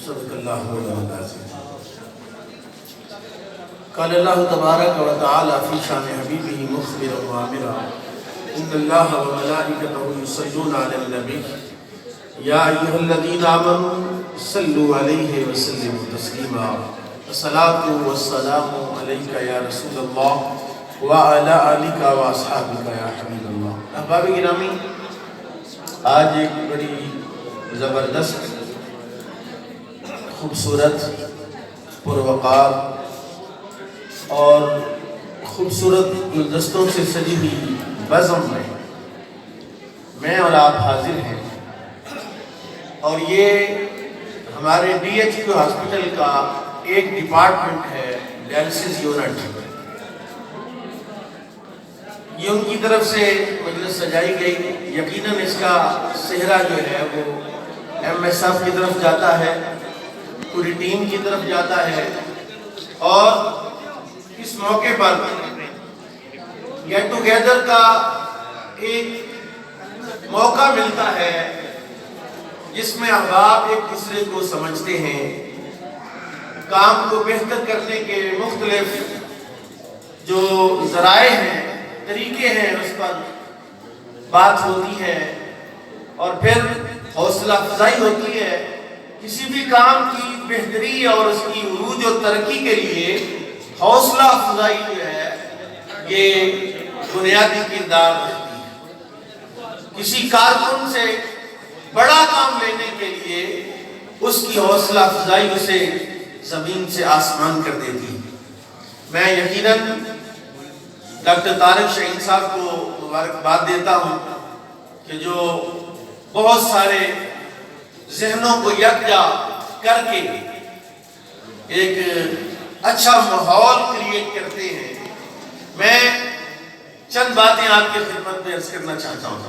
صدق اللہ العظیم۔ قال اللہ تبارک و تعالی فی شان حبیبہ مخبرا وآمرا ان اللہ وملائکتہ یصلون علی النبی یا ایھا الذین آمنوا صلوا علیہ وسلموا تسلیما الصلاۃ والسلام علیک یا رسول اللہ وعلی آلک واصحابک یا حبیب اللہ۔ احباب گرامی، آج ایک بڑی زبردست، خوبصورت، پروقار اور خوبصورت گلدستوں سے سجی ہوئی بزم میں اور آپ حاضر ہیں، اور یہ ہمارے ڈی ایچ کیو ہاسپٹل کا ایک ڈپارٹمنٹ ہے، ڈائلسس یونٹ۔ یہ ان کی طرف سے مجلس سجائی گئی۔ یقیناً اس کا صحرا جو ہے وہ ایم ایس ایف کی طرف جاتا ہے، پوری ٹیم کی طرف جاتا ہے، اور اس موقع پر گیٹ ٹوگیدر کا ایک موقع ملتا ہے جس میں احباب ایک دوسرے کو سمجھتے ہیں، کام کو بہتر کرنے کے مختلف جو ذرائع ہیں، طریقے ہیں، اس پر بات ہوتی ہے، اور پھر حوصلہ افزائی ہوتی ہے۔ کسی بھی کام کی بہتری اور اس کی عروج و ترقی کے لیے حوصلہ افزائی جو ہے یہ بنیادی کردار رکھتی ہے۔ کسی کارکن سے بڑا کام لینے کے لیے اس کی حوصلہ افزائی اسے زمین سے آسمان کر دیتی ہے۔ میں یقیناً ڈاکٹر طارق شاہین صاحب کو مبارکباد دیتا ہوں کہ جو بہت سارے ذہنوں کو یکجا کر کے ایک اچھا ماحول کریٹ کرتے ہیں۔ میں چند باتیں آپ کی خدمت میں عرض کرنا چاہتا ہوں۔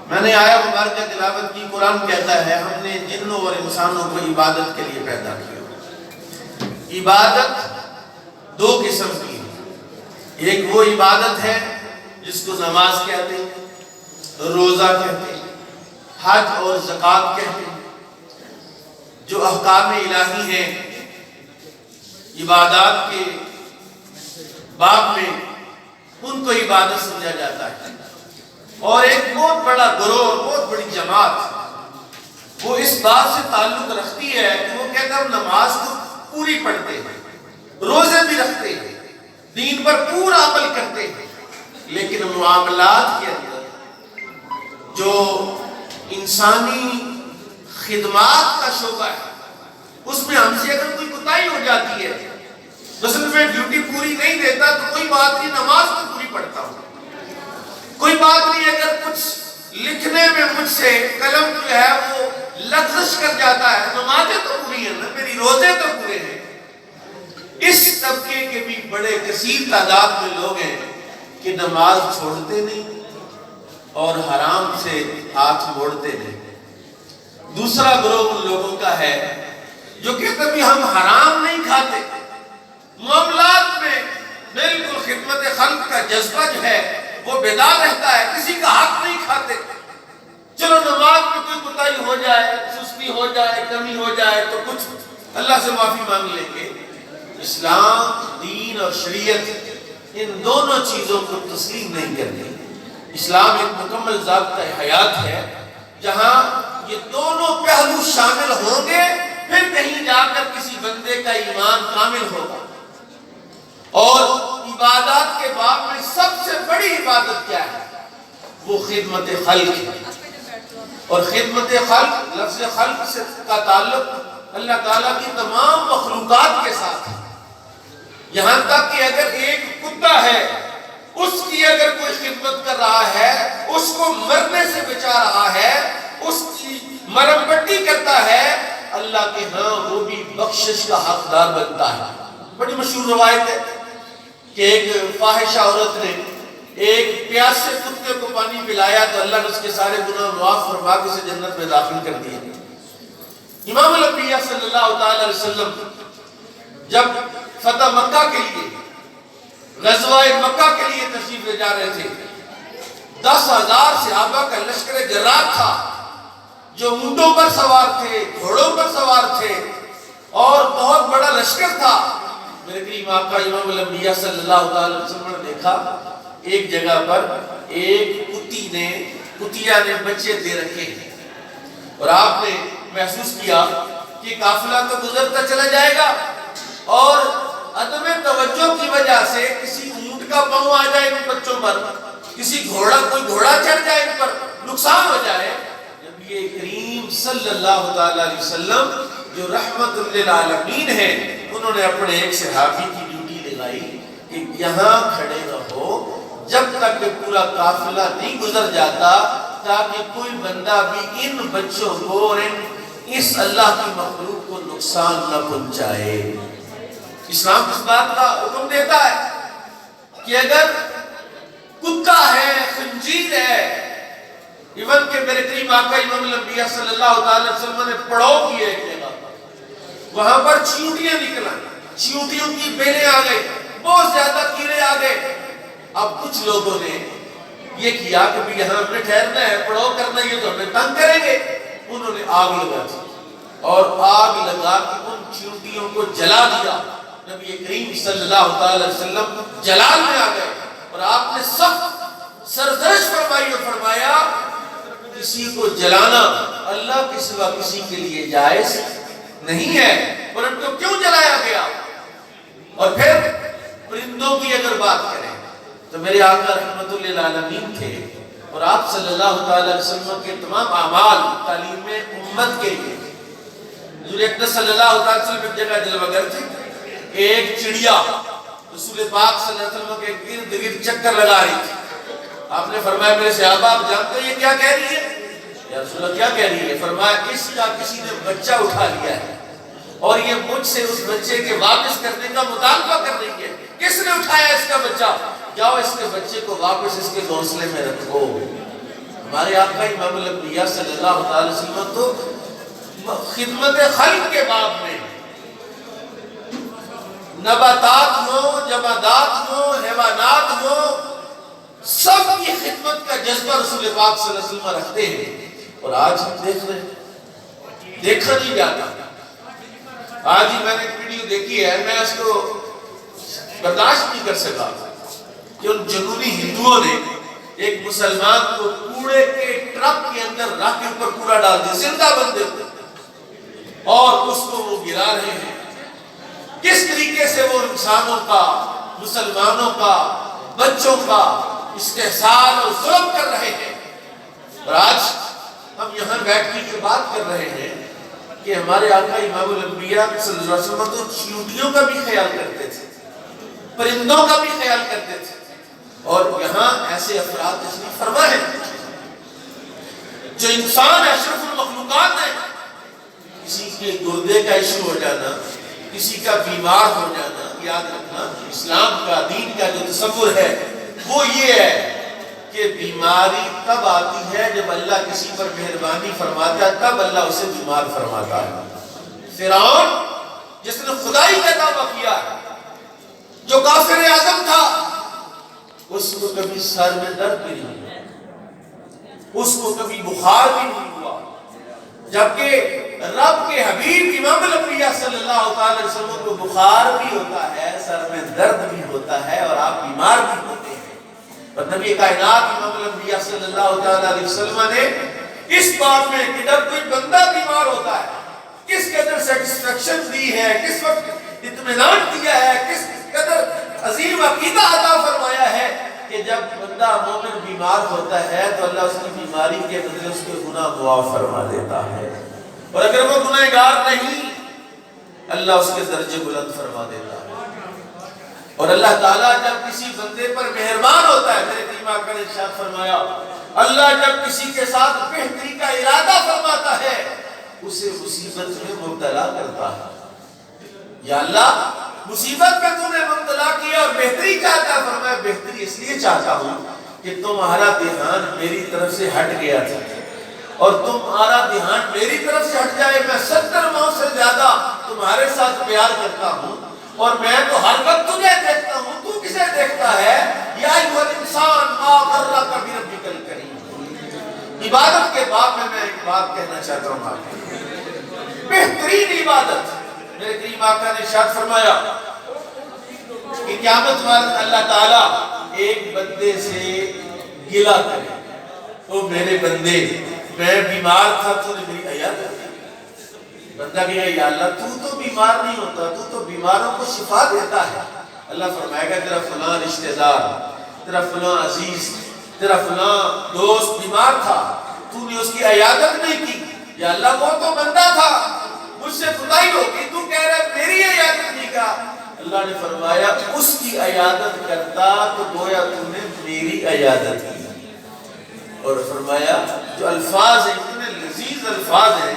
میں نے آیا مبارکہ تلاوت کی۔ قرآن کہتا ہے ہم نے جنوں اور انسانوں کو عبادت کے لیے پیدا کیا۔ عبادت دو قسم کی ہے، ایک وہ عبادت ہے جس کو نماز کہتے ہیں، روزہ کہتے ہیں، حج اور زکوٰۃ کہتے ہیں، جو احکام الہی ہیں عبادات کے باب میں، ان کو عبادت سمجھا جاتا ہے۔ اور ایک بہت بڑا گروہ، بہت بڑی جماعت وہ اس بات سے تعلق رکھتی ہے کہ وہ کہتے ہیں ہم نماز کو پوری پڑھتے ہیں، روزے بھی رکھتے ہیں، دین پر پورا عمل کرتے ہیں، لیکن معاملات کے اندر جو انسانی خدمات کا شعبہ ہے اس میں ہم سے اگر کوئی کوتاہی ہو جاتی ہے، مثلا میں ڈیوٹی پوری نہیں دیتا تو کوئی بات نہیں، نماز تو پوری پڑھتا ہوں، کوئی بات نہیں اگر کچھ لکھنے میں مجھ سے قلم جو ہے وہ لغزش کر جاتا ہے، نمازیں تو پوری ہیں نا، میری روزے تو پورے ہیں۔ اس طبقے کے بھی بڑے کثیر تعداد میں لوگ ہیں کہ نماز چھوڑتے نہیں اور حرام سے ہاتھ موڑتے نہیں۔ دوسرا گروہ ان لوگوں کا ہے جو کہتے ہیں ہم حرام نہیں کھاتے، معاملات میں بالکل خدمت خلق کا جذبہ جو ہے وہ بیدار رہتا ہے، کسی کا حق نہیں کھاتے، چلو نماز میں کوئی کوتاہی ہو جائے، سستی ہو جائے، کمی ہو جائے تو کچھ اللہ سے معافی مانگ لیں گے۔ اسلام، دین اور شریعت ان دونوں چیزوں کو تسلیم نہیں کرتی۔ اسلام ایک مکمل ضابطہ حیات ہے جہاں یہ دونوں پہلو شامل ہوں گے، پھر کہیں جا کر کسی بندے کا ایمان کامل ہوگا۔ اور عبادات کے باب میں سب سے بڑی عبادت کیا ہے؟ وہ خدمت خلق ہے، اور خدمت خلق، لفظ خلق سے کا تعلق اللہ تعالیٰ کی تمام مخلوقات کے ساتھ ہے۔ یہاں تک کہ اگر ایک کتا ہے، اس کی اگر کوئی خدمت کر رہا ہے، اس کو مرنے سے بچا رہا ہے، اس کی مرم پٹی کرتا ہے، اللہ کے ہاں وہ بھی بخشش کا حقدار بنتا ہے۔ بڑی مشہور روایت ہے کہ ایک فاحشہ عورت نے ایک پیاسے کتے کو پانی پلایا تو اللہ نے اس کے سارے گناہ معاف فرما کے اسے جنت میں داخل کر دیا۔ امام الانبیاء صلی اللہ تعالی علیہ وسلم جب فتح مکہ کے لیے، غزوہ مکہ کے لیے تشریف لے جا رہے تھے، 10,000 صحابہ کا لشکر جرات تھا جو اونٹوں پر سوار تھے، گھوڑوں پر سوار کریم آقا امام الانبیاء صلی اللہ علیہ وسلم نے دیکھا ایک جگہ پر ایک کتیا نے بچے دے رکھے ہیں، اور آپ نے محسوس کیا کہ قافلہ تو گزرتا چلا جائے گا اور عدم توجہ کی وجہ سے کسی اونٹ کا پاؤں آ جائے ان بچوں پر، کوئی گھوڑا چڑھ جائے ان پر، نقصان ہو جائے۔ نبی کریم صلی اللہ علیہ وسلم جو رحمت للعالمین ہیں، انہوں نے اپنے ایک صحابی کی ڈیوٹی لگائی کہ یہاں کھڑے رہو جب تک کہ پورا قافلہ نہیں گزر جاتا، تاکہ کوئی بندہ بھی ان بچوں کو اور اس اللہ کی مخلوق کو نقصان نہ پہنچائے۔ اسلام اس بات کا حکم دیتا ہے کہ اگر کتا ہے، خنزیر ہے، ایون کہ میرے قریب آقا امام الانبیاء صلی اللہ علیہ وسلم نے پڑاؤ کیا ایک جگہ، وہاں پر چیونٹیاں نکلا، چیونٹیوں کی بیلیں آ گئی، بہت زیادہ کیڑے آ گئے۔ اب کچھ لوگوں نے یہ کیا کہ بھی یہاں ہمیں ٹھہرنا ہے، پڑاؤ کرنا ہے، تو ہمیں تنگ کریں گے۔ انہوں نے آگ لگا دی اور آگ لگا کے ان چیونٹیوں کو جلا دیا۔ نبی کریم صلی اللہ علیہ وسلم جلال میں آ گئے اور آپ نے سخت سرزنش فرمائی اور فرمایا کسی کو جلانا اللہ کے سوا کسی کے لیے جائز نہیں ہے، اور ان کو کیوں جلایا گیا؟ اور پھر پرندوں کی اگر بات کریں تو میرے آقا رحمت للعالمین تھے، اور آپ صلی اللہ علیہ وسلم کے تمام اعمال تعلیم امت کے لیے۔ حضور اقدس صلی اللہ علیہ وسلم ایک جگہ جلوہ گر تھے، ایک چڑیا رسول پاک صلی اللہ علیہ وسلم کے گرد گرد چکر لگا رہی تھی۔ آپ نے فرمایا میرے صحابہ آپ جانتے ہیں یہ کیا کہہ رہی ہے؟ یا رسول اللہ کیا کہہ رہی ہے؟ فرمایا اس کا کسی نے بچہ اٹھا لیا ہے اور یہ مجھ سے اس بچے کے واپس کرنے کا مطالبہ کر رہی ہے۔ کس نے اٹھایا اس کا بچہ؟ جاؤ اس کے بچے کو واپس اس کے گھونسلے میں رکھو۔ ہمارے آقا امام الانبیاء صلی اللہ علیہ وسلم تو خدمت خلق کے باب میں نباتات ہوں، جمادات ہوں، حیوانات ہوں، سب کی خدمت کا جذبہ رسول پاک صلی اللہ علیہ وسلم رکھتے ہیں، اور آج ہم دیکھ رہے ہیں، دیکھا نہیں جاتا۔ آج ہی میں نے ایک ویڈیو دیکھی ہے، میں اس کو برداشت نہیں کر سکا کہ ان جنونی ہندوؤں نے ایک مسلمان کو کوڑے کے ٹرک کے اندر رکھ کے اوپر کوڑا ڈال دیا، زندہ بندے کو، اور اس کو وہ گرا رہے ہیں۔ کس طریقے سے وہ انسانوں کا، مسلمانوں کا، بچوں کا استحصال اور ظلم کر رہے ہیں۔ اور آج ہم یہاں بیٹھ کے بات کر رہے ہیں کہ ہمارے آقا امام الانبیاء صلی اللہ علیہ وسلم تو چیونٹیوں کا بھی خیال کرتے تھے، پرندوں کا بھی خیال کرتے تھے، اور یہاں ایسے افراد تشریف فرما ہے جو انسان اشرف المخلوقات ہیں۔ کسی کے گردے کا ایشو ہو جانا، کسی کا بیمار ہو جانا، یاد رکھنا اسلام کا، دین کا جو تصور ہے وہ یہ ہے کہ بیماری تب آتی ہے جب اللہ کسی پر مہربانی فرماتا ہے، تب اللہ اسے بیمار فرماتا ہے۔ فرعون جس نے خدائی کا دعویٰ کیا، جو کافر اعظم تھا، اس کو کبھی سر میں درد بھی نہیں ہوا، اس کو کبھی بخار بھی نہیں ہوا، جبکہ رب کے حبیب امام الانبیاء صلی اللہ علیہ وسلم کو بخار بھی ہوتا ہے، سر میں درد بھی ہوتا ہے، اور آپ بیمار بھی ہوتے ہیں۔ اور نبی کائنات امام الانبیاء صلی اللہ علیہ وسلم نے اس بات میں کہ جب کوئی بندہ بیمار ہوتا ہے کس قدر سیٹسفیکشن دی ہے، کس وقت اطمینان دیا ہے، کس قدر عظیم عقیدہ عطا فرمایا ہے کہ جب بندہ مومن بیمار ہوتا ہے تو اللہ اس کی بیماری کے بدلے اس کے گناہ معاف فرما دیتا ہے، اور اگر وہ گناہگار نہیں اللہ اس کے درجے بلند فرما دیتا ہے۔ اور اللہ تعالیٰ جب کسی بندے پر مہربان ہوتا ہے، میرے قریب آقا نے ارشاد فرمایا اللہ جب کسی کے ساتھ بہتری کا ارادہ فرماتا ہے اسے مصیبت میں مبتلا کرتا ہے۔ یا اللہ مصیبت میں تو نے مبتلا کیا اور بہتری چاہتا ہے، فرمایا بہتری اس لیے چاہتا ہوں کہ تمہارا دھیان میری طرف سے ہٹ گیا تھا، اور تمہارا دھیان میری طرف سے ہٹ جائے، میں 70 ماہ سے زیادہ تمہارے ساتھ پیار کرتا ہوں، اور میں تو ہر وقت تجھے دیکھتا ہوں، تو کسے دیکھتا ہے؟ یا ایھا الانسان ما غرک بربک الکریم۔ عبادت کے باب میں ایک بات کہنا چاہتا ہوں آپ کو، بہترین عبادت میرے قریب آقا نے ارشاد فرمایا کہ قیامت والے اللہ تعالیٰ ایک بندے سے گلا کرے، او میرے بندے میں بیمار تھا تو نے میری عیادت کی۔ بندہ کہے یا اللہ تو بیمار نہیں ہوتا، تو بیماروں کو شفا دیتا ہے۔ اللہ فرمائے گا تیرا فلاں رشتہ دار، تیرا فلاں عزیز، تیرا فلاں دوست بیمار تھا، تو نے اس کی عیادت نہیں کی۔ یا اللہ وہ تو بندہ تھا، مجھ سے خدائی ہوگی، تو کہہ رہا ہے میری عیادت نہیں کا۔ اللہ نے فرمایا اس کی عیادت کرتا تو گویا تم نے میری عیادت کی۔ اور فرمایا جو الفاظ ہیں اتنے لذیذ الفاظ ہیں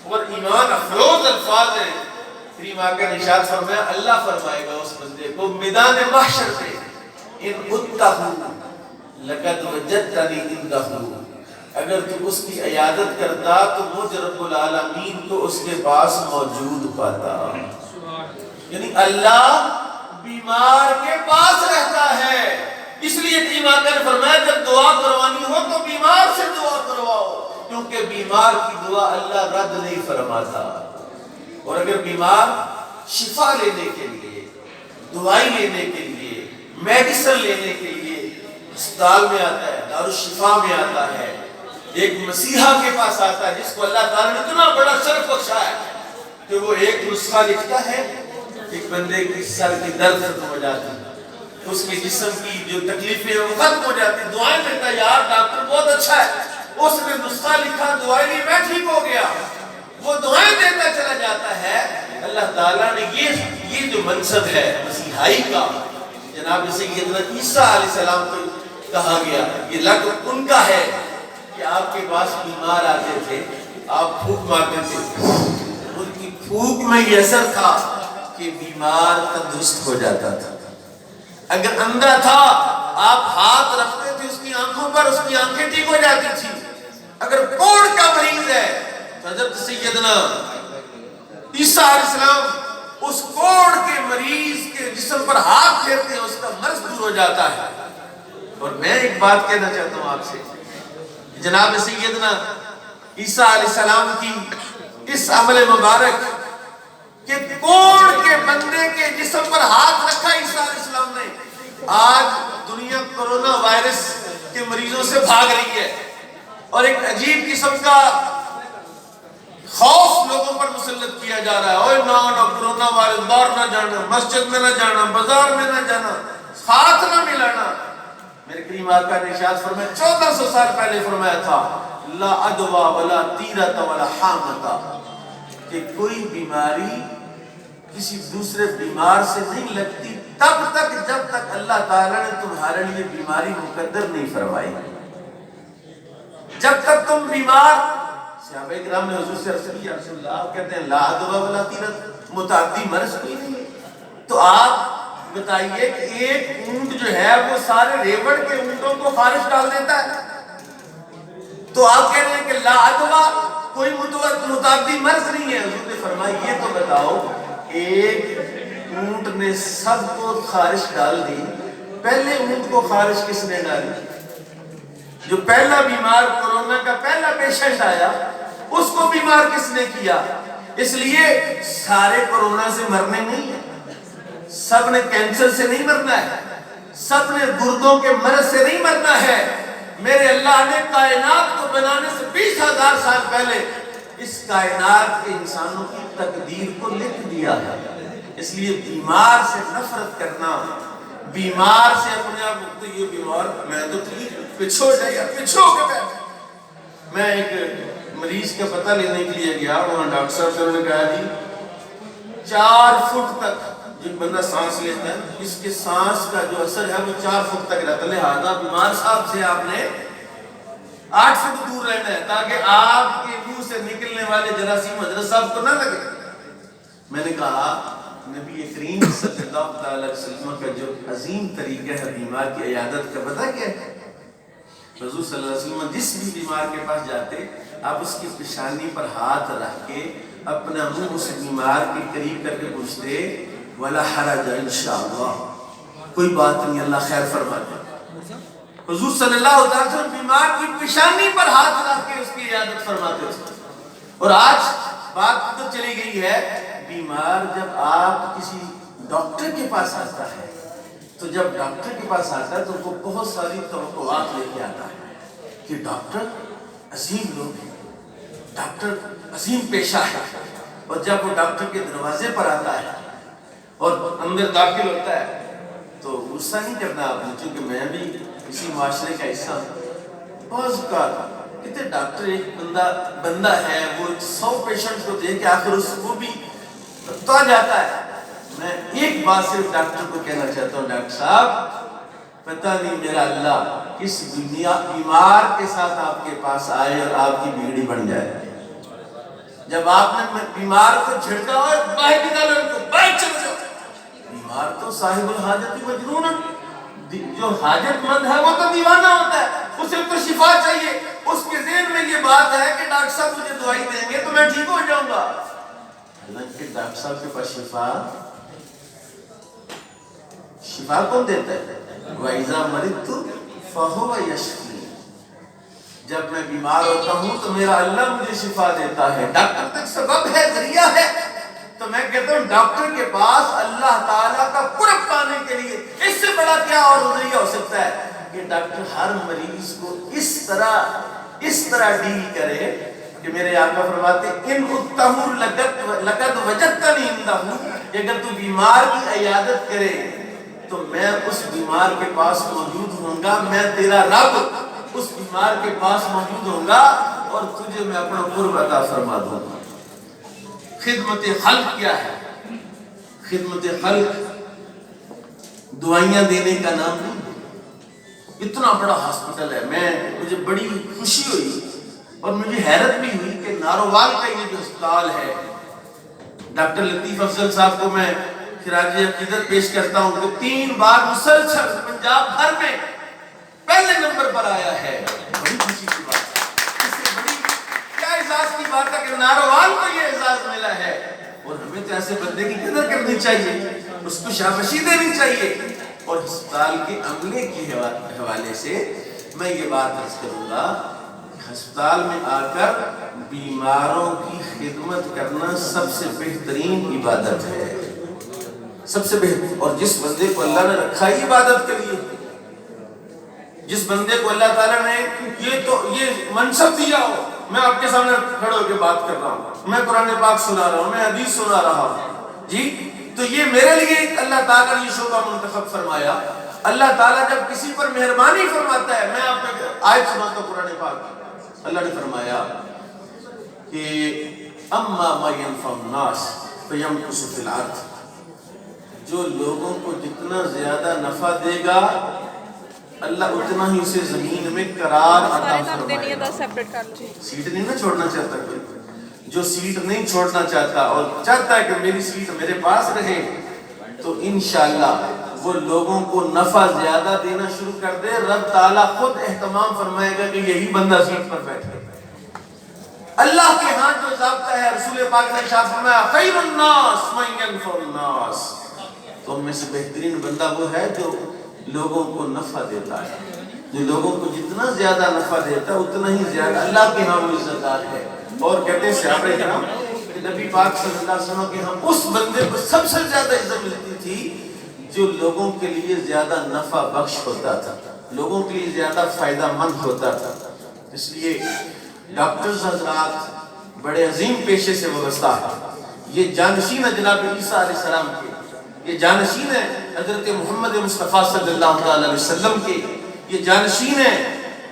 اور ایمان افروز الفاظ ہیں، کریم آقا نے ارشاد فرمایا اللہ فرمائے گا اس بندے کو میدان محشر پہ ان اتہو لقد وجدتنی عندہ، اگر تو اس کی عیادت کرتا تو مجھ رب العالمین کو اس کے پاس موجود پاتا۔ یعنی اللہ بیمار کے پاس رہتا ہے، اس لیے کریم آقا نے فرمایا جب دعا کروانی ہو تو بیمار سے دعا کرواؤ، کیونکہ بیمار کی دعا اللہ رد نہیں فرماتا۔ اور اگر بیمار شفا لینے کے لیے، دوائی لینے کے لیے، میڈیسن لینے کے لیے اسپتال میں آتا ہے، دارالشفا میں آتا ہے، ایک مسیحا کے پاس آتا ہے جس کو اللہ تعالیٰ نے اتنا بڑا شرف بخشا ہے کہ وہ ایک نسخہ لکھتا ہے، ایک بندے کی سر کی درد ختم ہو جاتی ہے، اس کے جسم کی جو تکلیفیں ہیں وہ ختم ہو جاتی ہیں، دعائیں دیتا ہے یار ڈاکٹر بہت اچھا ہے، اس نے نسخہ لکھا، دعائیں لی، میں ٹھیک ہو گیا، وہ دعائیں دیتا چلا جاتا ہے۔ اللہ تعالیٰ نے یہ جو منصب ہے مسیحائی کا، جناب سیدنا عیسیٰ علیہ السلام کو کہا گیا، یہ لقب ان کا ہے کہ آپ کے پاس بیمار آتے تھے، آپ پھوک مارتے تھے، ان کی پھوک میں یہ اثر تھا کہ بیمار تندرست ہو جاتا تھا۔ اگر اندھا تھا آپ ہاتھ رکھتے تھے اس کی آنکھوں پر، اس کی آنکھیں ٹھیک ہو جاتی تھی۔ اگر کوڑ کا مریض ہے تو حضرت سیدنا عیسیٰ علیہ السلام اس کوڑ کے مریض کے جسم پر ہاتھ پھیرتے ہیں، اس کا مرض دور ہو جاتا ہے۔ اور میں ایک بات کہنا چاہتا ہوں آپ سے، جناب سیدنا عیسیٰ علیہ السلام کی اس عمل مبارک کہ کوڑ کے بندے کے جسم پر ہاتھ رکھا عیسیٰ علیہ السلام نے، آج دنیا کرونا وائرس کے مریضوں سے بھاگ رہی ہے اور ایک عجیب قسم کا خوف لوگوں پر مسلط کیا جا رہا ہے، اوہ نہ کرونا وائرس، باہر نہ جانا، مسجد میں نہ جانا، بازار میں نہ جانا، ہاتھ نہ ملانا۔ میرے کریم آقا نے ارشاد فرمایا 1400 سال پہلے فرمایا تھا لا ادوا ولا تیرت ولا حامتا، کہ کوئی بیماری کسی دوسرے بیمار سے نہیں لگتی تب تک جب تک اللہ تعالیٰ نے تمہارے لیے بیماری مقدر نہیں فرمائی۔ جب تک تم بیمار، صحابہ کرام نے حضور سے عرض کیا رسول اللہ، آپ کہتے ہیں لا ادوا ولا تیرت، متعدی مرض کوئی نہیں، تو آپ بتائیے کہ ایک اونٹ جو ہے وہ سارے ریوڑ کے اونٹوں کو خارج ڈال دیتا ہے، تو آپ کہہ رہے ہیں کہ لا ادوا کوئی متعدی مرض نہیں ہے۔ حضور نے فرمایا یہ تو بتاؤ ایک اونٹ نے سب کو خارج ڈال دی، پہلے اونٹ کو خارج کس نے ڈالی؟ جو پہلا بیمار کورونا کا پہلا پیشنٹ آیا اس کو بیمار کس نے کیا؟ اس لیے سارے کورونا سے مرنے نہیں ہیں، سب نے کینسر سے نہیں مرنا ہے، سب نے گردوں کے مرض سے نہیں مرنا ہے۔ میرے اللہ نے کائنات کو بنانے سے 20,000 سال پہلے اس کائنات کے انسانوں کی تقدیر کو لکھ دیا ہے۔ اس لیے بیمار سے نفرت کرنا، بیمار سے اپنے آپ کو یہ بیمار میں تو پچھو جائے پچھو کے بیٹھ۔ میں ایک مریض کا پتہ لینے کے لیے گیا، وہاں ڈاکٹر صاحب سے انہوں نے کہا جی 4 فٹ تک جو بندہ سانس لیتا ہے اس کے سانس کا جو اثر ہے وہ 4 فٹ تک رہتا ہے، لہذا بیمار صاحب سے آپ نے 8 فٹ دور رہنا ہے تاکہ آپ کے منہ سے نکلنے والے جراثیم حضرت صاحب کو نہ لگے۔ میں نے کہا نبی کریم صلی اللہ علیہ وسلم کا جو عظیم طریقہ ہے بیمار کی عیادت کا پتہ کیا ہے؟ حضور صلی اللہ علیہ وسلم جس بھی بیمار کے پاس جاتے آپ اس کی پیشانی پر ہاتھ رکھ کے اپنا منہ اس بیمار کے قریب کر کے پوچھتے وَلَا حَرَجَ انشاءاللہ، کوئی بات نہیں اللہ خیر فرما دے۔ حضور صلی اللہ علیہ وسلم بیمار کی پیشانی پر ہاتھ رکھ کے اس کی عیادت فرماتے تھے۔ اور آج بات تو چلی گئی ہے، بیمار جب آپ کسی ڈاکٹر کے پاس آتا ہے تو جب ڈاکٹر کے پاس آتا ہے تو وہ بہت ساری توقعات لے کے آتا ہے کہ ڈاکٹر عظیم لوگ ہیں، ڈاکٹر عظیم پیشہ ہے. اور جب وہ ڈاکٹر کے دروازے پر آتا ہے اور اندر داخل ہوتا ہے تو غصہ نہیں کرنا آپ نے، چونکہ میں بھی اسی معاشرے کا حصہ ہوں. بعض اوقات کتنے ڈاکٹر ایک بندہ ہے، وہ 100 پیشنٹ کو دیکھ کے آخر اس کو بھی تو جاتا ہے. میں ایک بات صرف ڈاکٹر کو کہنا چاہتا ہوں، ڈاکٹر صاحب پتہ نہیں میرا اللہ کس بیمار کے ساتھ آپ کے پاس آئے اور آپ کی بیڑی بن جائے. جب آپ نے بیمار کو جھڑکا ہوا ہے باہر نکالو ان کو، باہر چلو جاؤ. بیمار تو صاحب الحاجت مجنون ہے، جو حاجت مند ہے وہ تو دیوانہ ہوتا ہے، اسے تو شفا چاہیے. اس کے ذہن میں یہ بات ہے کہ ڈاکٹر صاحب مجھے دوائی دیں گے تو میں ٹھیک ہو جاؤں گا. حالانکہ ڈاکٹر صاحب کے پاس شفا کون دیتا ہے؟ وَإِذَا مَرِضْتُ فَهُوَ يَشْفِينِ. جب میں بیمار ہوتا ہوں تو میرا اللہ مجھے شفا دیتا ہے. ڈاکٹر تک سبب ہے، ذریعہ ہے. تو میں کہتا ہوں ڈاکٹر کے پاس اللہ تعالیٰ کا قرب پانے کے لیے اس سے بڑا کیا اور ذریعہ ہو سکتا ہے کہ ڈاکٹر ہر مریض کو اس طرح ڈیل کرے کہ میرے آقا فرماتے ان اتہو لقد وجدتنی عندہو، اگر تو بیمار کی عیادت کرے تو میں اس بیمار کے پاس موجود ہوں گا. میں تیرا رب اس بیمار کے پاس موجود ہوں گا اور تجھے میں اپنا قرب عطا فرما دوں گا. خدمت خلق کیا ہے؟ خدمت خلق دعائیاں دینے کا نام نہیں. اتنا بڑا ہاسپٹل ہے. مجھے بڑی خوشی ہوئی اور مجھے حیرت بھی ہوئی کہ نارووال کا یہ جو ہسپتال ہے، ڈاکٹر لطیف افضل صاحب کو میں خراج عقیدت پیش کرتا ہوں کہ 3 بار مسلسل پنجاب بھر میں پہلے نمبر پر آیا ہے. بڑی خوشی کی بات ہے، اس سے بڑی کیا اعزاز کی بات ہے کہ نارووال کو یہ اعزاز ملا ہے. اور ہمیں تو ایسے بندے کی قدر کرنی چاہیے، اس کو شاباشی دینی چاہیے. اور ہسپتال کے عملے کے حوالے سے میں یہ بات عرض کروں گا کہ ہسپتال میں آ کر بیماروں کی خدمت کرنا سب سے بہترین عبادت ہے، سب سے بہتر. اور جس بندے کو اللہ نے رکھا ہی عبادت کے لیے، جس بندے کو اللہ تعالیٰ نے یہ منصب دیا ہو، میں آپ کے سامنے کھڑے ہو کے بات کر رہا ہوں، میں قرآن پاک سنا رہا ہوں، میں حدیث سنا رہا ہوں جی، تو یہ میرے لیے اللہ تعالیٰ نے یہ شعبہ منتخب فرمایا. اللہ تعالیٰ جب کسی پر مہربانی فرماتا ہے، میں آپ کو آیت سناتا ہوں قرآن پاک. اللہ نے فرمایا کہ اما ما ينفع الناس فيمكث في الارض، جو لوگوں کو جتنا زیادہ نفع دے گا اللہ اتنا ہی اسے زمین میں قرار عطا فرمائے گا. سیٹ نہیں نہ چھوڑنا چاہتا کوئی، جو سیٹ نہیں چھوڑنا چاہتا اور چاہتا ہے کہ میری سیٹ میرے پاس رہے، تو انشاءاللہ وہ لوگوں کو نفع زیادہ دینا شروع کر دے. رب تعالیٰ خود اہتمام فرمائے گا کہ یہی بندہ سیٹ پر بیٹھے. اللہ کے ہاں جو ضابطہ ہے، رسول پاک نے ارشاد فرمایا خیر الناس من ينفع الناس، تو ان میں سے بہترین بندہ وہ ہے جو لوگوں کو نفع دیتا ہے. جو لوگوں کو جتنا زیادہ نفع دیتا ہے اتنا ہی زیادہ اللہ کے ہاں وہ عزت دار ہے. اور کہتے ہیں صحابہ کرام کہ نبی پاک صلی اللہ علیہ وسلم کے ہاں اس بندے کو سب سے زیادہ عزت ملتی تھی جو لوگوں کے لیے زیادہ نفع بخش ہوتا تھا، لوگوں کے لیے زیادہ فائدہ مند ہوتا تھا. اس لیے ڈاکٹرز حضرات بڑے عظیم پیشے سے وابستہ ہیں. یہ جانشین ہے جناب عیسیٰ علیہ السلام کے، یہ جانشین ہے حضرت محمد مصطفیٰ صلی اللہ علیہ وسلم کے، یہ جانشین ہے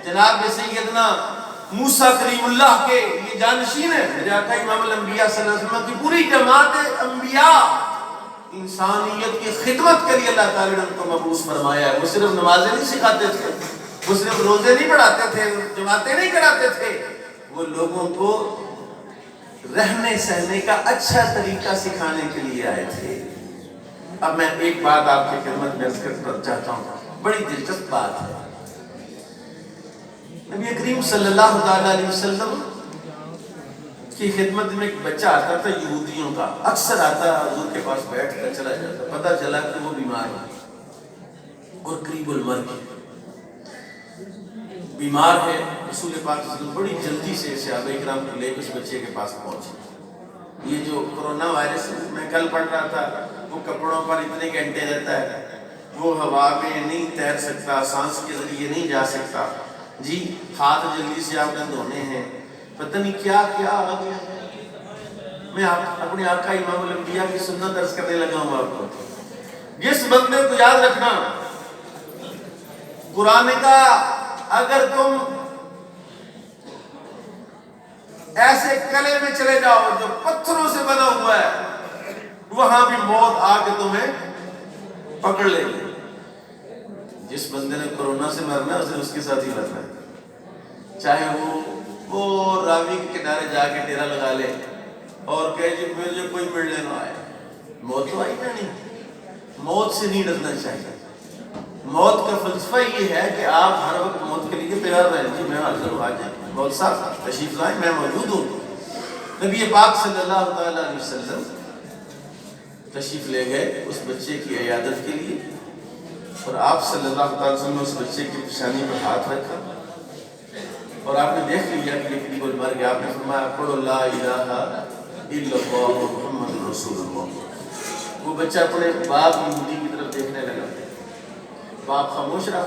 جناب سیدنا موسیٰ کلیم اللہ کے، یہ جانشین ہے میرے آقا امام الانبیاء صلی اللہ علیہ وسلم کی پوری جماعت انبیاء. انسانیت کی خدمت کے لیے اللہ تعالیٰ نے ان کو مبعوث فرمایا ہے. وہ صرف نمازیں نہیں سکھاتے تھے، وہ صرف روزے نہیں پڑھاتے تھے، جماعتیں نہیں کراتے تھے، وہ لوگوں کو رہنے سہنے کا اچھا طریقہ سکھانے کے لیے آئے تھے. اب میں ایک بات آپ کی خدمت میں عرض کرنا چاہتا ہوں، بڑی دلچسپ بات ہے. نبی کریم صلی اللہ علیہ وسلم کی خدمت میں ایک بچہ آتا تھا یہودیوں کا، اکثر آتا حضور کے پاس بیٹھ کر چلا جاتا. پتہ چلا کہ وہ بیمار ہے اور قریب المرگ بیمار ہے. رسول پاک صلی اللہ علیہ وسلم بڑی جلدی سے صحابہ کرام کو لے کے اس بچے کے پاس پہنچے. یہ جو کرونا وائرس میں کل پڑھ رہا تھا، وہ کپڑوں پر اتنے گھنٹے رہتا ہے وہ ہوا میں نہیں تیر سکتا، سانس کے ذریعے نہیں جا سکتا، جی ہاتھ جلدی سے آپ نے دھونے ہیں، پتہ نہیں کیا کیا آ گیا ہے۔ میں اپنے آقا امام الانبیاء کی سنت درس کرنے لگا ہوں آپ کو۔ جس بندے کو یاد رکھنا قرآن کا، اگر تم ایسے کلے میں چلے جاؤ جو پتھروں سے بنا ہوا ہے، وہاں بھی موت آ کے تمہیں پکڑ لے گی۔ جس بندے نے کورونا سے مرنا ہے اسے اس کے ساتھ ہی مرنا ہے، چاہے وہ راوی کے کنارے جا کے ڈیرا لگا لے اور کہے جی مجھے کوئی ملنے نہ آئے، موت تو آئی نا نہیں۔ موت سے نہیں ڈرنا چاہیے۔ موت کا فلسفہ یہ ہے کہ آپ ہر وقت موت کے لیے تیار رہیں، جی میں حاضر ہوں، آ جائیں موت صاحب تشریف لائیں، میں موجود ہوں۔ نبی پاک صلی اللہ تعالیٰ علیہ وسلم تشریف لے گئے اس بچے کی عیادت کے لیے، اور آپ صلی اللہ تعالیٰ علیہ وسلم نے اس بچے کی پیشانی پر ہاتھ رکھا اور آپ نے دیکھ لیا کہ یہ بالکل مر گیا۔ آپ نے فرمایا پڑھو لا الہ الا اللہ محمد رسول اللہ۔ وہ بچہ اپنے باپ یہودی کی طرف دیکھنے لگا، باپ خاموش رہا۔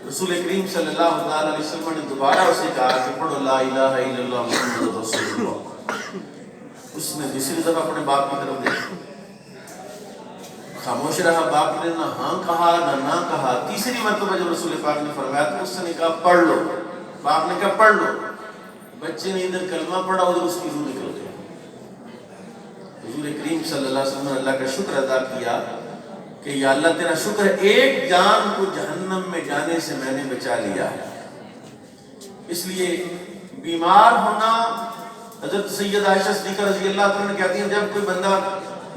رسول کریم صلی اللہ تعالیٰ علیہ وسلم نے دوبارہ اسے کہا کہ پڑھو لا الہ الا اللہ محمد رسول اللہ۔ اس نے دوسری دفعہ اپنے باپ کی طرف دیکھا، خاموش رہا۔ باپ نے نہ ہاں کہا نہ کہا۔ تیسری مرتبہ جب رسول پاک نے فرمایا تو اس نے کہا پڑھ لو۔ باپ نے کہا پڑھ لو۔ بچے نے ادھر کلمہ پڑھا ادھر اس کی روح نکل گئی۔ حضور کریم صلی اللہ علیہ وسلم نے اللہ کا شکر ادا کیا کہ یا اللہ تیرا شکر ہے ایک جان کو جہنم میں جانے سے میں نے بچا لیا ہے۔ اس لیے بیمار ہونا، حضرت سید عائشہ صدیقہ رضی اللہ عنہا کہتی ہیں جب کوئی بندہ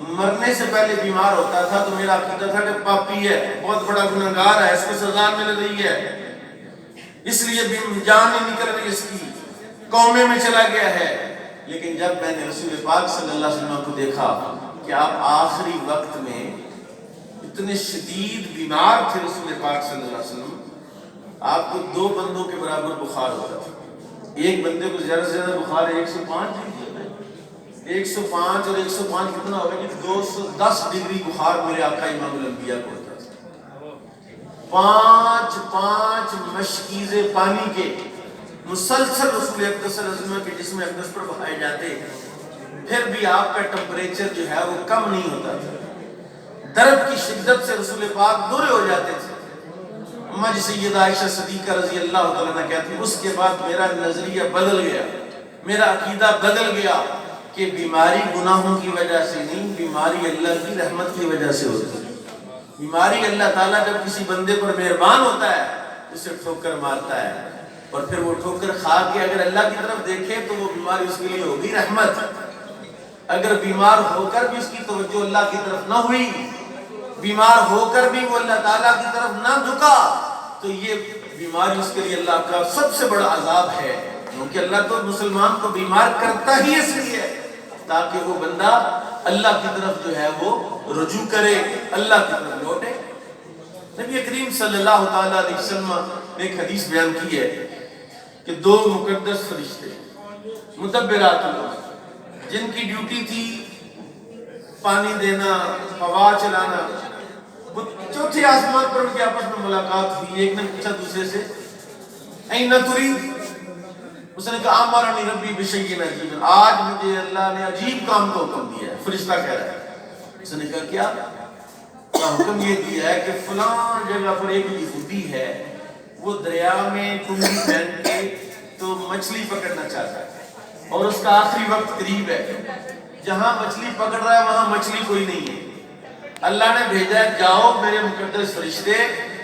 مرنے سے پہلے بیمار ہوتا تھا تو میرا عقیدہ تھا کہ پاپی ہے، بہت بڑا گنہگار ہے، اس کو سزا مل رہی ہے، اس لیے جان نہیں نکل رہی، اس کی قومے میں چلا گیا ہے۔ لیکن جب میں نے رسول پاک صلی اللہ علیہ وسلم کو دیکھا کہ آپ آخری وقت میں اتنے شدید بیمار تھے، رسول پاک صلی اللہ علیہ وسلم آپ کو 2 بندوں کے برابر بخار ہوتا تھا۔ ایک بندے کو زیادہ سے زیادہ بخار 105 اور 105 کتنا ہوگا کہ 210 ڈگری بخار میرے آقا امام الانبیاء کو ہوتا تھا۔ 5 مشکیزے پانی کے مسلسل رسول اقدس صلی اللہ علیہ وسلم کے جسم اقدس پر بہائے جاتے، پھر بھی آپ کا ٹمپریچر جو ہے وہ کم نہیں ہوتا تھا۔ درد کی شدت سے رسول پاک دورے ہو جاتے تھے۔ مجھ سیدہ عائشہ صدیقہ رضی اللہ تعالیٰ عنہ کہتی اس کے بعد میرا نظریہ بدل گیا، میرا عقیدہ بدل گیا کہ بیماری گناہوں کی وجہ سے نہیں، بیماری اللہ کی رحمت کی وجہ سے ہوتی ہے۔ بیماری اللہ تعالیٰ جب کسی بندے پر مہربان ہوتا ہے اسے ٹھوکر مارتا ہے، اور پھر وہ ٹھوکر کھا کے اگر اللہ کی طرف دیکھے تو وہ بیماری اس کے لیے ہوگی رحمت۔ اگر بیمار ہو کر بھی اس کی توجہ اللہ کی طرف نہ ہوئی، بیمار ہو کر بھی وہ اللہ تعالیٰ کی طرف نہ جھکا، تو یہ بیماری اس کے لیے اللہ کا سب سے بڑا عذاب ہے، کیونکہ اللہ تو مسلمان کو بیمار کرتا ہی اس لیے تاکہ وہ بندہ اللہ کی طرف جو ہے وہ رجوع کرے، اللہ کی طرف لوٹے۔ نبی کریم صلی اللہ تعالیٰ علیہ وسلم نے ایک حدیث بیان کی ہے کہ 2 مقدس فرشتے مدبرات اللہ جن کی ڈیوٹی تھی پانی دینا، ہوا چلانا، وہ چوتھے آسمان پر ان کی آپس میں ملاقات ہوئی۔ ایک نے پوچھا دوسرے سے این ترید، اس نے کہا امرنی ربی بشیء عجیب، آج مجھے اللہ نے عجیب کام کا حکم دیا ہے۔ فرشتہ کہہ رہا ہے، اس نے کہا کیا؟ حکم یہ دیا ہے کہ فلاں جگہ پر ایک یہودی ہے، وہ دریا میں کنگھی پہن کے تو مچھلی پکڑنا چاہتا ہے اور اس کا آخری وقت قریب ہے، جہاں مچھلی پکڑ رہا ہے وہاں مچھلی کوئی نہیں ہے۔ اللہ نے بھیجا ہے جاؤ میرے مقدس فرشتے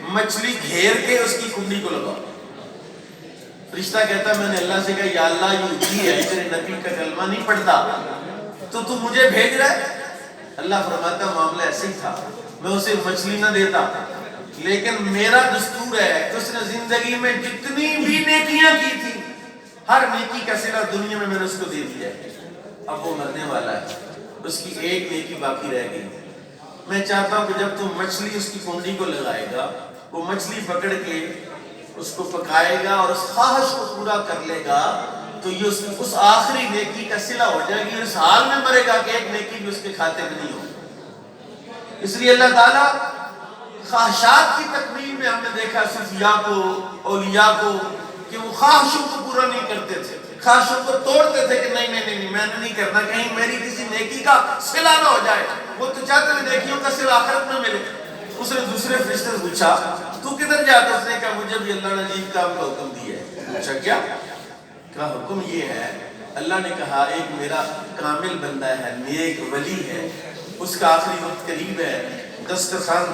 مچھلی گھیر کے اس کی کنڈی کو لگاؤ۔ فرشتہ کہتا ہے میں نے اللہ سے کہا یا اللہ یہودی ہے، تیرے نبی کا کلمہ نہیں پڑھتا تو مجھے بھیج رہا ہے؟ اللہ فرماتا معاملہ ایسے ہی تھا، میں اسے مچھلی نہ دیتا، لیکن میرا دستور ہے کہ اس نے زندگی میں جتنی بھی نیکیاں کی تھی ہر نیکی کا صلہ دنیا میں نے اس کو دے دیا ہے۔ اب وہ مرنے والا ہے، اس کی ایک نیکی باقی رہ گئی۔ میں چاہتا ہوں کہ جب تم مچھلی اس کی کنڈی کو لگائے گا، وہ مچھلی پکڑ کے اس کو پکائے گا اور اس خواہش کو پورا کر لے گا تو یہ اس آخری نیکی کا صلہ ہو جائے گی، اس حال میں مرے گا کہ ایک نیکی بھی اس کے کھاتے میں نہیں ہو۔ اس لیے اللہ تعالیٰ خواہشات کی تکمیل میں ہم نے دیکھا صوفیاء کو، اولیاء کو، کہ وہ خواہشوں کو پورا نہیں کرتے تھے، خواہشوں کو توڑتے تھے کہ نہیں میں نے نہیں کرنا، کہیں میری کسی نیکی کا صلہ نہ ہو جائے۔ وہ تو چاہتے ہیں نیکیوں کا صلہ آخرت میں ملے۔ اس نے دوسرے فرشتے سے پوچھا تو کدھر جاتا؟ اس نے کہا مجھے بھی اللہ نے عجیب کام کا حکم دیا ہے۔ پوچھا کیا؟ کہا حکم یہ ہے، اللہ نے کہا ایک میرا کامل بندہ ہے، نیک ولی ہے، اس کا آخری وقت قریب ہے، دسترخوان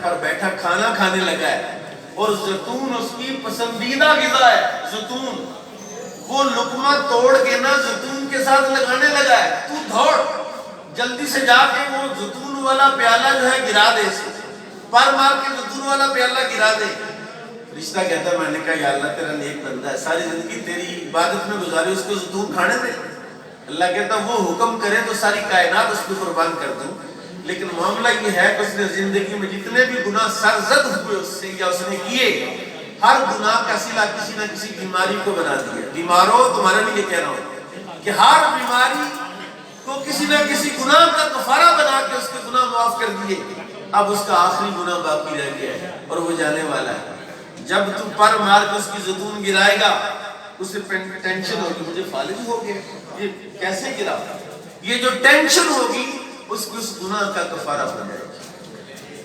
پر بیٹھا کھانا کھانے لگا ہے، اور زیتون اس کی پسندیدہ غذا ہے، زیتون، وہ لقمہ توڑ کے نا زیتون کے ساتھ لگانے لگا ہے، تو دھوڑ جلدی سے جا کے وہ زیتون والا پیالہ جو ہے گرا دے، پر مار کے زیتون والا پیالہ گرا دے۔ فرشتہ کہتا ہے میں نے کہا یا اللہ تیرا نیک بندہ ہے، ساری زندگی تیری عبادت میں گزاری، اس کو زیتون کھانے دے۔ اللہ کہتا وہ حکم کرے تو ساری کائنات اس کو قربان کر دوں، لیکن معاملہ یہ ہے کہ اس نے زندگی میں جتنے بھی گناہ سرزد ہوئے اس سے یا اس نے کیے، ہر گناہ کا صلہ کسی نہ کسی بیماری کو بنا دیا۔ بیماروں تمہارے لیے کہہ رہا ہوں کہ ہر بیماری کو کسی نہ کسی گناہ کا کفارہ بنا کے اس کے گناہ معاف کر دیے۔ اب اس کا آخری گناہ باقی رہ گیا ہے اور وہ جانے والا ہے۔ جب تم پر مار کے اس کی زیتون گرائے گا، اسے ٹینشن ہوگی مجھے فالج ہو گیا، یہ کیسے گرا؟ یہ جو ٹینشن ہوگی اس کو اس گناہ کا کفارہ بن جائے گی،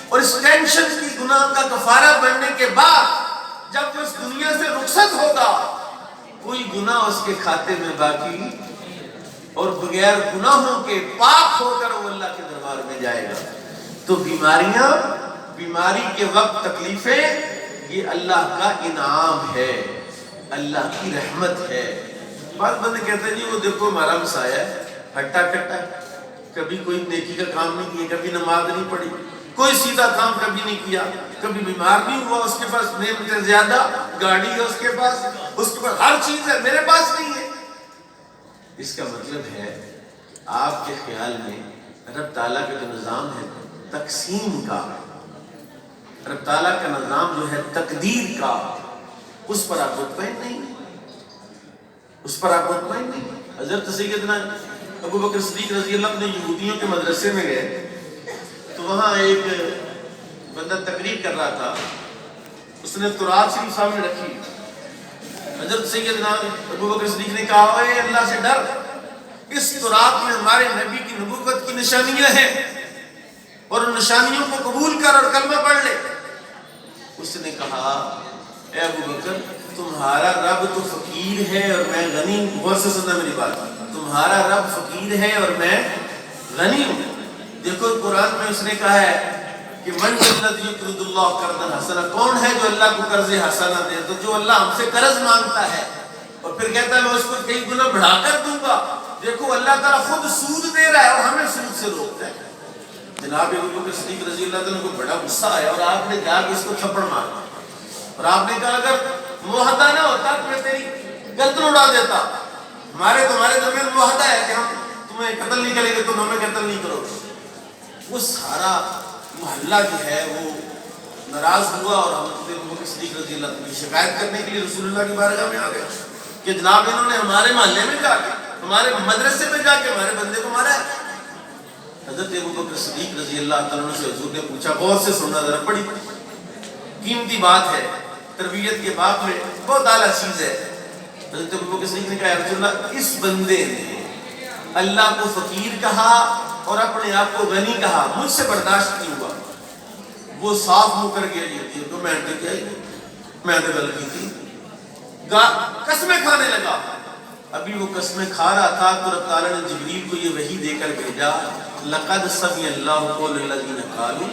اور اس ٹینشن کی گناہ کا کفارہ بننے کے بعد جب وہ اس دنیا سے رخصت ہوگا، کوئی گناہ اس کے کھاتے میں باقی، اور بغیر گناہوں کے پاک ہو کر وہ اللہ کے دربار میں جائے گا۔ تو بیماری کے وقت تکلیفیں، یہ اللہ کا انعام ہے، اللہ کی رحمت ہے۔ بعض بندے کہتے ہیں جی وہ دیکھو ہمارا مسایہ ہے، ہٹا کٹا، کبھی کوئی نیکی کا کام نہیں کیا، کبھی نماز نہیں پڑھی، کوئی سیدھا کام کبھی نہیں کیا، کبھی بیمار نہیں ہوا، اس کے پاس نعمتیں زیادہ، گاڑی ہے اس کے پاس ہر چیز ہے، میرے پاس نہیں ہے۔ اس کا مطلب ہے آپ کے خیال میں رب تعالیٰ کا جو نظام ہے تقسیم کا، رب تعالیٰ کا نظام جو ہے تقدیر کا، اس پر آپ مطمئن نہیں، اس پر آپ مطمئن نہیں۔ حضرت سیدنا ابو بکر صدیق رضی اللہ عنہ یہودیوں کے مدرسے میں گئے تو وہاں ایک بندہ تقریر کر رہا تھا، اس نے تورات شریف سامنے رکھی، حضرت سیدنا ابو بکر صدیق نے کہا اے اللہ سے ڈر، اس تورات میں ہمارے نبی کی نبوت کی نشانیاں ہیں، اور ان نشانیوں کو قبول کر اور کلمہ پڑھ لے۔ اس نے کہا اے ابو بکر تمہارا رب تو فقیر ہے اور میں غنی ہوں، غور سے سننا میری بات، تمہارا رب فقیر ہے اور میں غنی ہوں۔ دیکھو قرآن میں اس نے کہا ہے کہ من الذی یقرض اللہ قرضا حسنا، کون ہے جو اللہ کو قرض حسنا دے؟ تو جو اللہ ہم سے قرض مانگتا ہے اور پھر کہتا ہے میں اس کو کئی گنا بڑھا کر دوں گا۔ دیکھو اللہ تعالیٰ خود سود دے رہا ہے اور ہمیں سود سے روکتا ہے۔ جناب ابو بکر صدیق رضی اللہ عنہ کو بڑا غصہ آیا اور آپ نے جا کے اس کو تھپڑ مارا، اور آپ نے کہا اگر معاہدہ نہ ہوتا تو میں تیری گردن اڑا دیتا، تمہارے درمیان معاہدہ ہے کہ ہم تمہیں قتل نہیں کریں گے، تم ہمیں قتل نہیں کرو۔ وہ سارا محلہ جو ہے وہ ناراض ہوا اور حضرت ابو بکر صدیق رضی اللہ عنہ کی شکایت کرنے کے لیے رسول اللہ کی بارگاہ میں آ گیا کہ جناب انہوں نے ہمارے محلے میں جا کے، ہمارے مدرسے میں جا کے ہمارے بندے کو مارا ہے۔ حضرت ابو بکر صدیق رضی اللہ عنہ سے حضور نے پوچھا، غور سے سننا ذرا، بڑی قیمتی بات ہے، تربیت کے باب میں بہت اعلیٰ چیز ہے۔ حضرت ابو بکر صدیق نے کہا یا رسول اللہ اس بندے نے اللہ کو فقیر کہا اور اپنے آپ کو غنی کہا، مجھ سے برداشت نہیں ہوا۔ وہ صاف منہ کر گیا یہ تو میں نے کیا میں نے غلطی کی، قسمیں کھانے لگا۔ ابھی وہ قسمیں کھا رہا تھا تو رب تعالیٰ نے جبریل کو یہ وحی دے کر بھیجا، لقد سمع اللہ قول الذین قالوا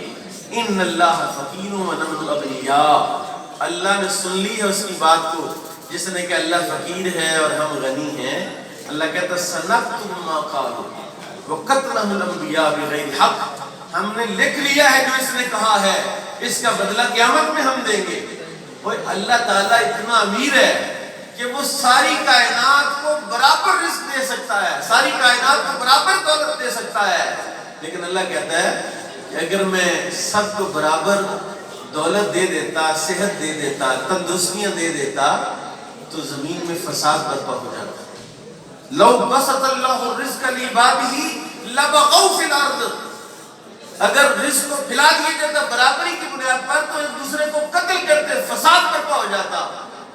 ان اللہ فقیر ونحن اغنیاء، اللہ نے سن لی ہے اس کی بات کو جس نے کہ اللہ فقیر ہے اور ہم غنی ہیں۔ اللہ کہتا ہے سنکتب ما قالوا وقتلهم الانبیاء بغیر حق، ہم نے لکھ لیا ہے جو اس نے کہا ہے، اس کا بدلہ قیامت میں ہم دیں گے۔ اللہ تعالیٰ اتنا امیر ہے کہ وہ ساری کائنات کو برابر رزق دے سکتا ہے، ساری کائنات کو برابر دولت دے سکتا ہے، لیکن اللہ کہتا ہے کہ اگر میں سب کو برابر دولت دے دیتا، صحت دے دیتا، تندرستیاں دے دیتا تو زمین میں فساد برپا ہو جاتا۔ لو بسط اللہ الرزق لعباده لبغوا فی الارض، اگر رزق کو پھیلا دیا جاتا برابری کی بنیاد پر تو ایک دوسرے کو قتل کرتے، فساد برپا ہو جاتا۔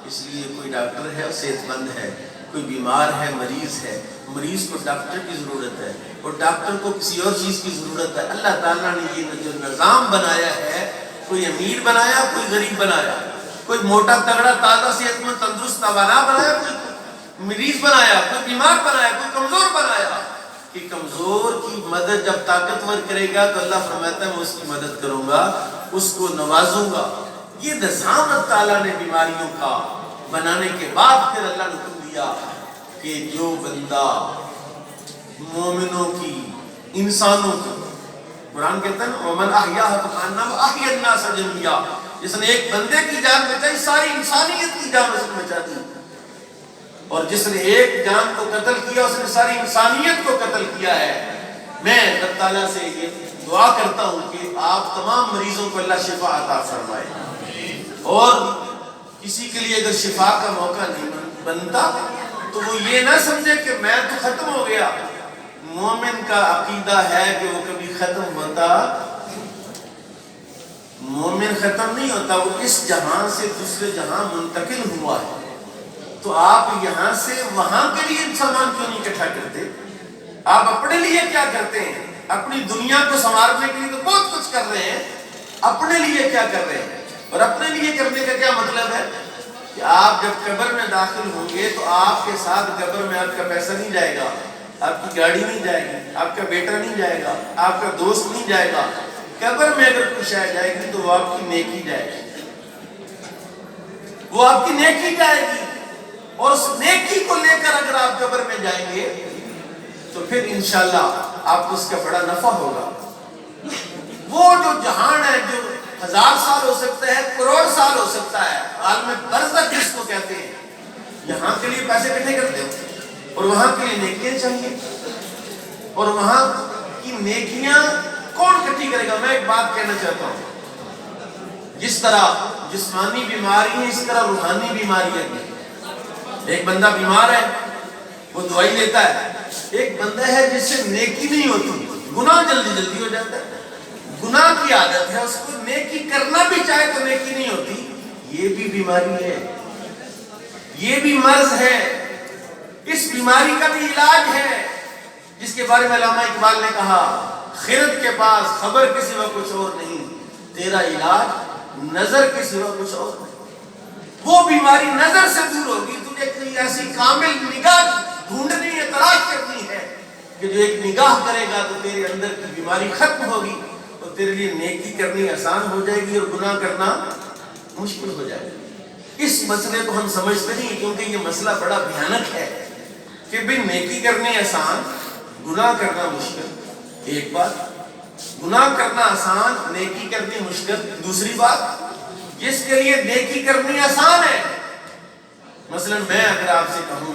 اس لیے کوئی ڈاکٹر ہے صحت مند ہے، کوئی بیمار ہے، مریض ہے، مریض کو ڈاکٹر کی ضرورت ہے اور ڈاکٹر کو کسی اور چیز کی ضرورت ہے۔ اللہ تعالیٰ نے یہ جو نظام بنایا ہے، کوئی امیر بنایا، کوئی غریب بنایا، کوئی موٹا تگڑا تازہ صحت مند تندرست توانا بنایا، کوئی مریض بنایا، کوئی بیمار بنایا، کوئی کمزور بنایا، کہ کمزور کی مدد جب طاقتور کرے گا تو اللہ فرماتا ہے میں اس کی مدد کروں گا، اس کو نوازوں گا۔ یہ نظام اللہ تعالیٰ نے بیماریوں کا بنانے کے بعد پھر اللہ نے حکم دیا کہ جو بندہ مومنوں کی، انسانوں کی، قرآن کہتا ہے وَمَنْ أَحْيَاهَا فَكَأَنَّمَا أَحْيَا النَّاسَ جَمِيعًا، جس نے ایک بندے کی جان بچائی ساری انسانیت کی جان اس نے بچا دی، اور جس نے ایک جان کو قتل کیا اس نے ساری انسانیت کو قتل کیا ہے۔ میں اللہ تعالیٰ سے یہ دعا کرتا ہوں کہ آپ تمام مریضوں کو اللہ شفا عطا فرمائے، اور کسی کے لیے اگر شفا کا موقع نہیں بنتا تو وہ یہ نہ سمجھے کہ میں تو ختم ہو گیا۔ مومن کا عقیدہ ہے کہ وہ کبھی ختم ہوتا، مومن ختم نہیں ہوتا، وہ اس جہاں سے دوسرے جہاں منتقل ہوا ہے۔ تو آپ یہاں سے وہاں کے لیے سامان کیوں نہیں اکٹھا کرتے؟ آپ اپنے لیے کیا کرتے ہیں؟ اپنی دنیا کو سنوارنے کے لیے تو بہت کچھ کر رہے ہیں، اپنے لیے کیا کر رہے ہیں؟ اور اپنے لیے کرنے کا کیا مطلب ہے کہ آپ جب قبر میں داخل ہوں گے تو آپ کے ساتھ قبر میں آپ کا پیسہ نہیں جائے گا، آپ کی گاڑی نہیں جائے گی، آپ کا بیٹا نہیں جائے گا، آپ کا دوست نہیں جائے گا۔ قبر میں اگر کچھ آ جائے گی تو وہ آپ کی نیکی جائے گی، وہ آپ کی نیکی جائے گی، اور اس نیکی کو لے کر اگر آپ قبر میں جائیں گے تو پھر انشاءاللہ آپ کو اس کا بڑا نفع ہوگا۔ وہ جو جہان ہے جو 1000 سال ہو سکتا ہے، کروڑ سال ہو سکتا ہے، عالم برزخ جس کو کہتے ہیں، یہاں کے لیے پیسے کٹھے کرتے ہو اور وہاں کے لیے نیکیاں چاہیے، اور وہاں کی نیکیاں کون کٹھی کرے گا؟ میں ایک بات کہنا چاہتا ہوں، جس طرح جسمانی بیماری ہے اس طرح روحانی بیماریاں ہیں۔ ایک بندہ بیمار ہے وہ دوائی لیتا ہے، ایک بندہ ہے جس سے نیکی نہیں ہوتی، گناہ جلدی جلدی ہو جاتا ہے، گناہ کی عادت ہے، اس کو نیکی کرنا بھی چاہے تو نیکی نہیں ہوتی، یہ بھی بیماری ہے، یہ بھی مرض ہے۔ اس بیماری کا بھی علاج ہے جس کے بارے میں علامہ اقبال نے کہا خرد کے پاس خبر کے سوا کچھ اور نہیں، تیرا علاج نظر کے سوا کچھ اور نہیں۔ وہ بیماری نظر سے دور ہوگی، تجھے کوئی ایسی کامل نگاہ ڈھونڈنی ہے، تلاش کرنی ہے کہ جو ایک نگاہ کرے گا تو تیرے اندر کی بیماری ختم ہوگی اور تیرے لیے نیکی کرنی آسان ہو جائے گی اور گناہ کرنا مشکل ہو جائے گا۔ اس مسئلے کو ہم سمجھتے نہیں کیونکہ یہ مسئلہ بڑا بھیانک ہے کہ بھی نیکی کرنی آسان، گناہ کرنا مشکل۔ ایک بات، گناہ کرنا آسان، نیکی کرنی مشکل۔ دوسری بات، جس کے لیے نیکی کرنی آسان ہے، مثلا میں اگر آپ سے کہوں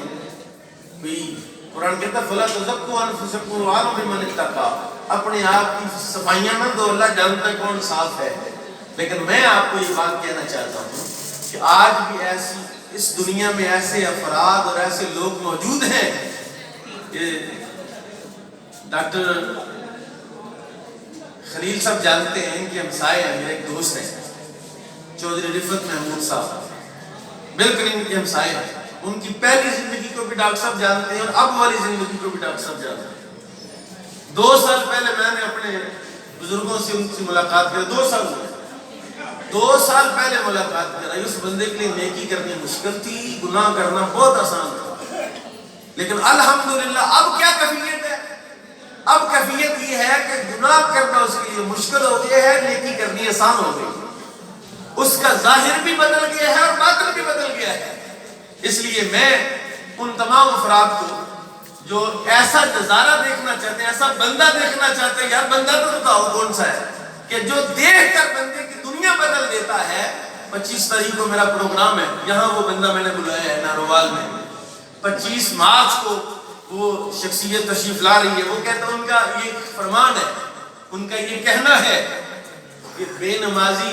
کوئی قرآن کہتا ہے فَلَا تُزَكُّوا أَنفُسَكُمْ وَأَعْلَمُ بِمَنِ اتَّقَىٰ، اپنے آپ کی صفائیاں نہ دو، اللہ جانتا ہے کون صاف ہے۔ لیکن میں آپ کو یہ بات کہنا چاہتا ہوں کہ آج بھی ایسی اس دنیا میں ایسے افراد اور ایسے لوگ موجود ہیں کہ ڈاکٹر خلیل صاحب جانتے ہیں، ان کے ہمسائے ہیں، میرے ایک دوست ہیں چودھری رفعت محمود صاحب، بالکل ان کے ہمسائے ہیں، ان کی پہلی زندگی کو بھی ڈاکٹر صاحب جانتے ہیں اور اب والی زندگی کو بھی ڈاکٹر صاحب جانتے ہیں۔ 2 سال پہلے میں نے اپنے بزرگوں سے ان سے ملاقات کیا، 2 سال ہوئے، 2 سال پہلے ملاقات کرائی۔ اس بندے کے لیے نیکی کرنی مشکل تھی، گناہ کرنا بہت آسان تھا، لیکن الحمدللہ اب کیا کیفیت ہے؟ اب کیفیت یہ ہے کہ گناہ کرنا اس کے لیے مشکل ہو گیا ہے، نیکی کرنی آسان ہو گئی، اس کا ظاہر بھی بدل گیا ہے اور باطن بھی بدل گیا ہے۔ اس لیے میں ان تمام افراد کو جو ایسا نظارہ دیکھنا چاہتے ہیں، ایسا بندہ دیکھنا چاہتے ہیں، یار بندہ تو بتاؤ کون سا ہے کہ جو دیکھ کر بندے کی دنیا بدل دیتا ہے۔ 25 تاریخ کو میرا پروگرام ہے، یہاں وہ بندہ میں نے بلایا ہے ناروال میں، 25 مارچ کو وہ شخصیت تشریف لا رہی ہے۔ وہ کہتا ہے ان کا یہ فرمان ہے، ان کا یہ کہنا ہے کہ بے نمازی